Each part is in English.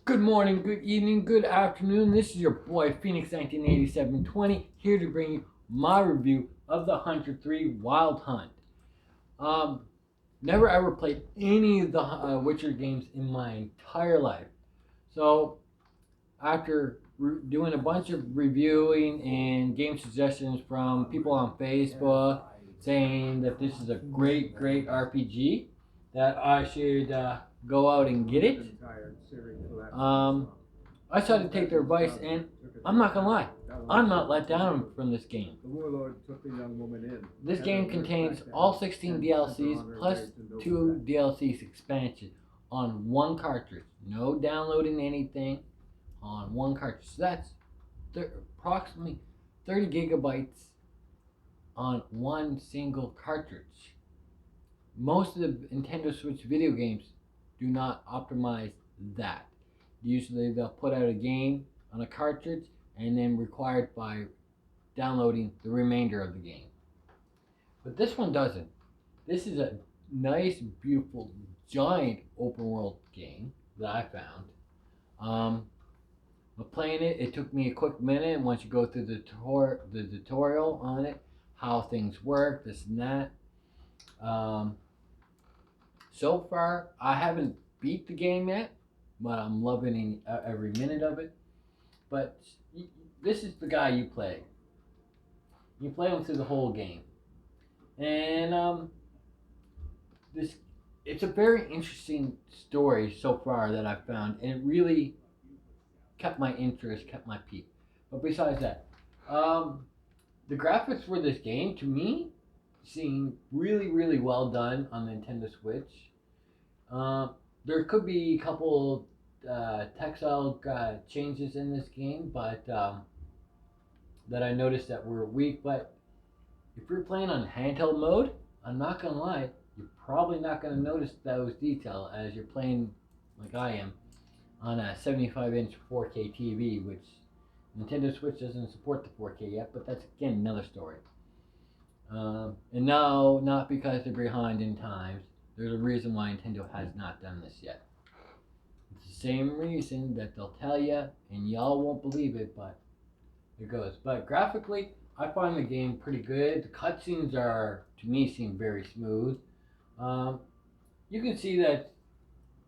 Good morning, good evening, good afternoon. This is your boy Phoenix 198720 here to bring you my review of the Hunter 3 Wild Hunt. Um, Never ever played any of the Witcher games in my entire life. So after doing a bunch of reviewing and game suggestions from people on Facebook saying that this is a great RPG, that I should go out and get it. Um, I decided to take their advice, and I'm not gonna lie, I'm not let down from this game. The warlord took the young woman in. This game contains all 16 DLCs plus 2 DLCs expansion on one cartridge. No downloading anything on one cartridge. So that's approximately 30 gigabytes on one single cartridge. Most of the Nintendo Switch video games do not optimize that. Usually they'll put out a game on a cartridge and then required by downloading the remainder of the game. But this one doesn't. This is a nice, beautiful, giant open world game that I found. But playing it, it took me a quick minute. Once you go through the tutorial on it, how things work, this and that. So far, I haven't beat the game yet, but I'm loving every minute of it. But this is the guy you play. You play him through the whole game, and this it's a very interesting story so far that I've found, and it really kept my interest, kept my peak. But besides that, the graphics for this game to me seem really well done on the Nintendo Switch. There could be a couple textile changes in this game, but that I noticed that were weak. But if you're playing on handheld mode, I'm not gonna lie, you're probably not gonna notice those details as you're playing like I am on a 75-inch 4K TV, which Nintendo Switch doesn't support the 4K yet, but that's again another story. And no, not because they're behind in times. There's a reason why Nintendo has not done this yet. It's the same reason that they'll tell you, and y'all won't believe it, but it goes. But graphically, I find the game pretty good. The cutscenes are, to me, seem very smooth. Um, you can see that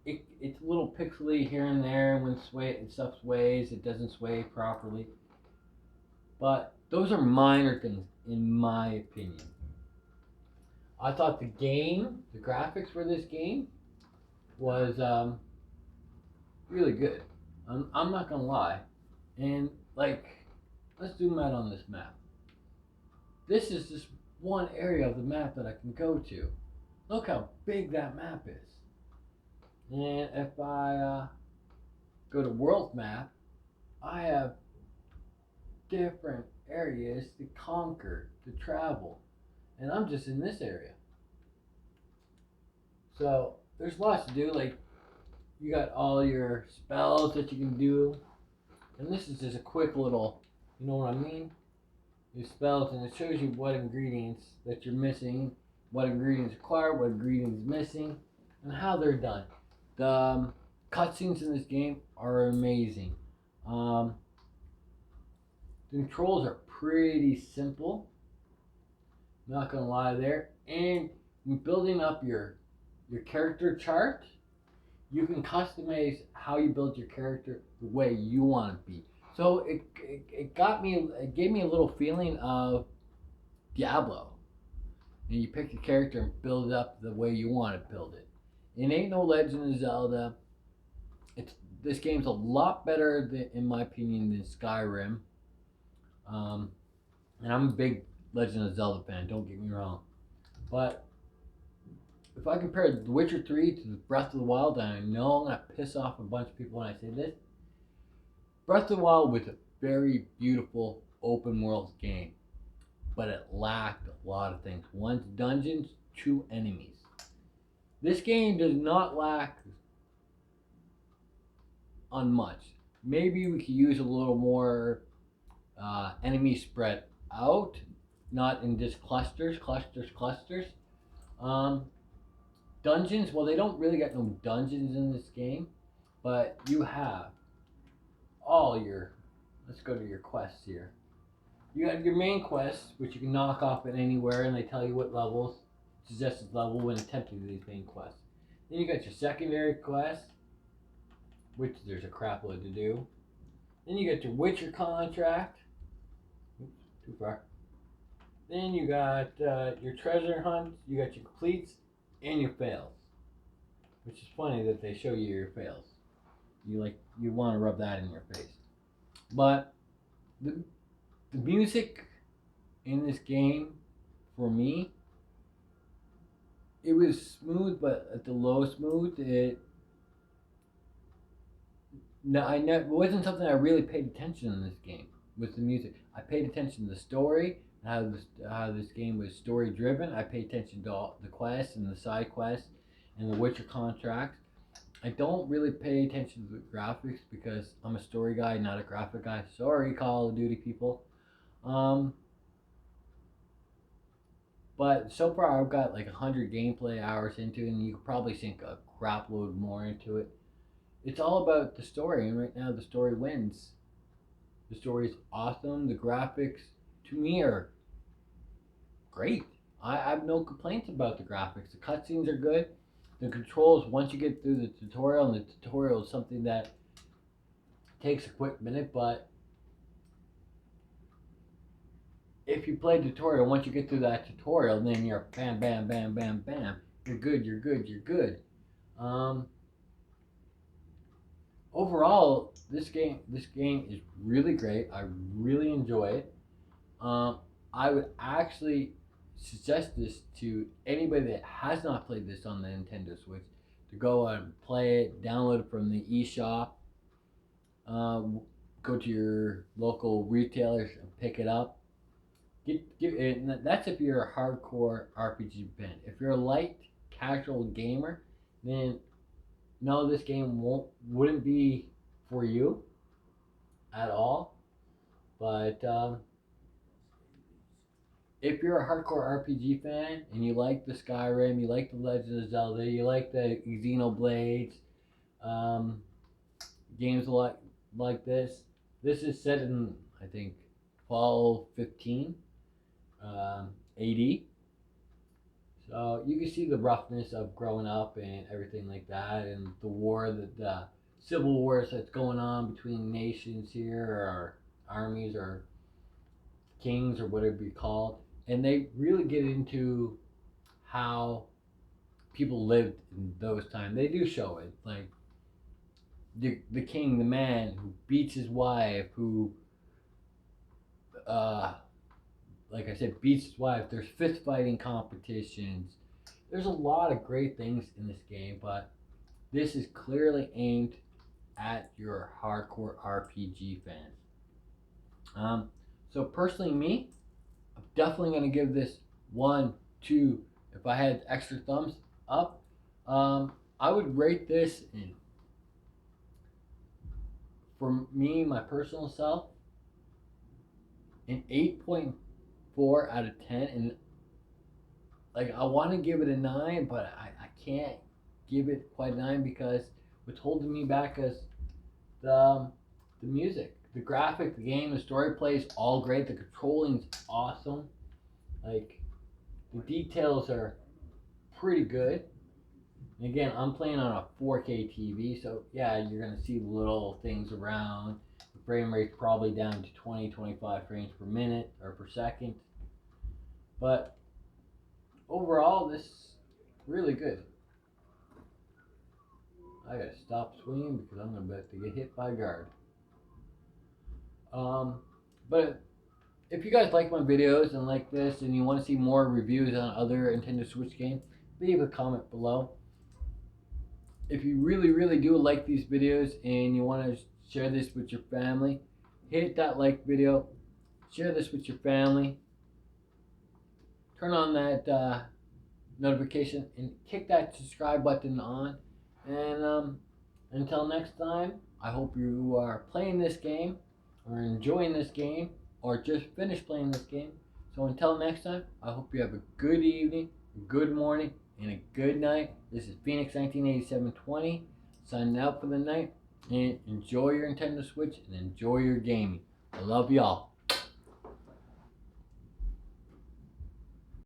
it's a little pixely here and there when stuff sways. It doesn't sway properly. But those are minor things, in my opinion. I thought the graphics for this game was really good. I'm not gonna lie. And like, let's zoom out on this map. This is just one area of the map that I can go to. Look how big that map is. And if I go to world map, I have different areas to conquer, to travel. And I'm just in this area. So there's lots to do. Like, you got all your spells that you can do. And this is just a quick little, you know what I mean? Your spells, and it shows you what ingredients that you're missing, what ingredients required, what ingredients missing, and how they're done. The cutscenes in this game are amazing. Um, the controls are pretty simple. Not gonna lie there. And when building up your character chart, you can customize how you build your character the way you want to be. So it gave me a little feeling of Diablo. And you pick your character and build it up the way you want to build it. It ain't no Legend of Zelda. It's this game's a lot better in my opinion, than Skyrim. Um, and I'm a big Legend of Zelda fan. Don't get me wrong, but if I compare The Witcher 3 to Breath of the Wild, and I know I'm gonna piss off a bunch of people when I say this, Breath of the Wild was a very beautiful open world game, but it lacked a lot of things. One, dungeons, two, enemies. This game does not lack on much. Maybe we could use a little more enemies spread out, not in just clusters. Um, Dungeons, well, they don't really got no dungeons in this game, But you have all your, let's go to your quests here. You got your main quests, which you can knock off at anywhere, and they tell you what levels, suggested level when attempting these main quests. Then you got your secondary quests, which there's a crap load to do. Then you got your Witcher contract. Oops, too far. Then you got your treasure hunts, you got your completes, and your fails. Which is funny that they show you your fails. You want to rub that in your face. But the music in this game, for me, it was smooth, but at the low smooth, it wasn't something I really paid attention in this game. With the music, I paid attention to the story, how this game was story driven. I paid attention to all the quests and the side quests and the Witcher contracts. I don't really pay attention to the graphics because I'm a story guy, not a graphic guy. Sorry, Call of Duty people. But so far I've got like 100 gameplay hours into it, and you could probably sink a crap load more into it. It's all about the story, and right now the story wins. The story is awesome. The graphics, to me, are great. I have no complaints about the graphics. The cutscenes are good. The controls, once you get through the tutorial, and the tutorial is something that takes a quick minute, but if you play tutorial, once you get through that tutorial, then you're bam, bam, bam, bam, bam. You're good, you're good, you're good. Overall, this game is really great. I really enjoy it. I would actually suggest this to anybody that has not played this on the Nintendo Switch to go and play it, download it from the eShop, go to your local retailers and pick it up. And that's if you're a hardcore RPG fan. If you're a light casual gamer, then no, this game wouldn't be for you at all. But if you're a hardcore RPG fan and you like the Skyrim, you like the Legend of Zelda, you like the Xenoblades, games like this is set in, I think, 1215 AD. So you can see the roughness of growing up and everything like that, and the war, the civil wars that's going on between nations here, or armies, or kings, or whatever you call it. And they really get into how people lived in those times. They do show it, like the king, the man who beats his wife, who like I said, beats his wife. There's fist fighting competitions. There's a lot of great things in this game, but this is clearly aimed at your hardcore RPG fans. So personally, me, I'm definitely gonna give this 1, 2. If I had extra thumbs up, I would rate this in. For me, my personal self, an 8.4 out of 10, and like I want to give it a 9, but I can't give it quite a 9 because what's holding me back is the music, the graphic, the game, the story plays all great. The controlling's awesome. Like the details are pretty good. And again, I'm playing on a 4K TV, so yeah, you're gonna see little things around. The frame rate's probably down to 20, 25 frames per minute or per second. But overall, this is really good. I gotta stop swinging because I'm about to get hit by a guard. But if you guys like my videos and like this, and you want to see more reviews on other Nintendo Switch games, leave a comment below. If you really, really do like these videos and you want to share this with your family, hit that like video, share this with your family, turn on that notification, and kick that subscribe button on. And until next time, I hope you are playing this game, or enjoying this game, or just finished playing this game. So until next time, I hope you have a good evening, a good morning, and a good night. This is Phoenix 198720 signing out for the night. And enjoy your Nintendo Switch and enjoy your gaming. I love y'all.